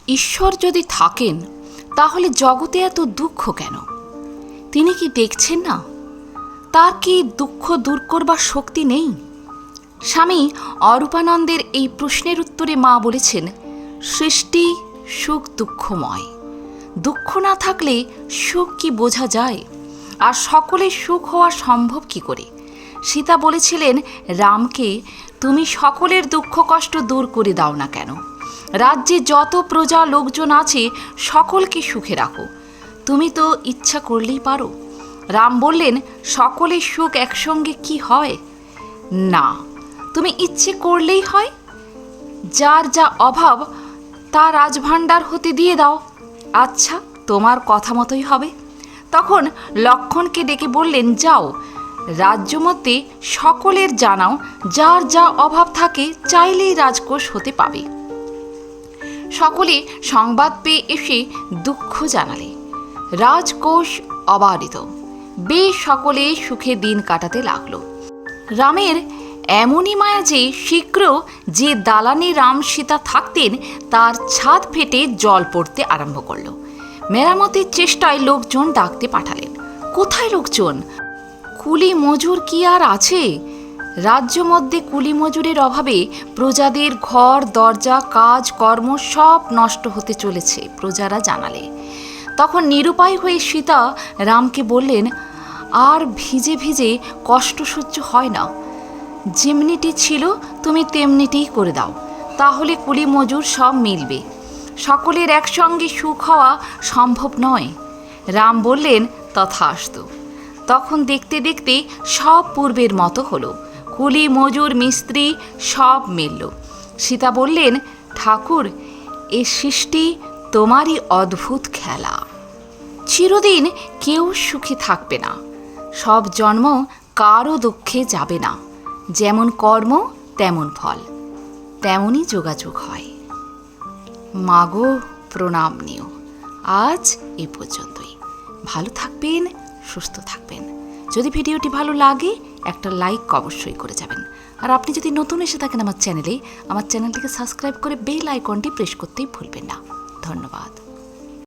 ঈশ্বর যদি থাকেন তাহলে জগতে এত দুঃখ কেন? তিনি কি দেখছেন না? তার কি দুঃখ দূর করবার শক্তি নেই? স্বামী অরূপানন্দের এই প্রশ্নের উত্তরে মা বলেছেন, সৃষ্টি সুখ দুঃখময়। দুঃখ না থাকলে সুখ কি বোঝা যায়? আর সকলের সুখ হওয়া সম্ভব কি করে? সীতা বলেছিলেন রামকে, তুমি সকলের দুঃখ কষ্ট দূর করে দাও না কেন? রাজ্যে যত প্রজা লোকজন আছে সকলকে সুখে রাখো, তুমি তো ইচ্ছা করলেই পারো। রাম বললেন, সকলের সুখ একসঙ্গে কি হয়? না, তুমি ইচ্ছে করলেই হয়। যার যা অভাব তা রাজভাণ্ডার হতে দিয়ে দাও। আচ্ছা, তোমার কথা মতোই হবে। তখন লক্ষ্মণকে ডেকে বললেন, যাও রাজ্যমধ্যে সকলের জানাও, যার যা অভাব থাকে চাইলেই রাজকোষ হতে পাবে। সকলে সংবাদ পেয়ে এসে দুঃখ জানালে। রাজকোষ অবারিত, বেশ সকলে সুখে দিন কাটাতে লাগলো। রামের এমনই মায়া যে শীঘ্র যে দালানে রাম সীতা থাকতেন তার ছাদ ফেটে জল পড়তে আরম্ভ করল। মেরামতের চেষ্টায় লোকজন ডাকতে পাঠালেন। কোথায় লোকজন? কুলি মজুর কি আর আছে? রাজ্য মধ্যে কুলি মজুরের অভাবে প্রজাদের ঘর দরজা কাজ কর্ম সব নষ্ট হতে চলেছে, প্রজারা জানালে। তখন নিরুপায় হয়ে সীতা রামকে বললেন, আর ভিজে ভিজে কষ্ট সহ্য হয় না। যেমনিটি ছিল তুমি তেমনিটিই করে দাও, তাহলে কুলি মজুর সব মিলবে। সকলের একসঙ্গে সুখ হওয়া সম্ভব নয়। রাম বললেন, তথাস্তু। তখন দেখতে দেখতে সব পূর্বের মতো হলো। কুলি মজুর মিস্ত্রি সব মিলল। সীতা বললেন, ঠাকুর, এ সৃষ্টি তোমারই অদ্ভুত খেলা। চিরদিন কেউ সুখী থাকবে না, সব জন্ম কারও দুঃখে যাবে না। যেমন কর্ম তেমন ফল, তেমনই যোগাযোগ হয়। মাগো, প্রণাম নিও। আজ এ পর্যন্তই। ভালো থাকবেন, সুস্থ থাকবেন। যদি ভিডিওটি ভালো লাগে একটা লাইক অবশ্যই করে যাবেন। আর আপনি যদি নতুন এসে থাকেন আমার চ্যানেলটিকে সাবস্ক্রাইব করে বেল আইকনটি প্রেস করতেই ভুলবেন না। ধন্যবাদ।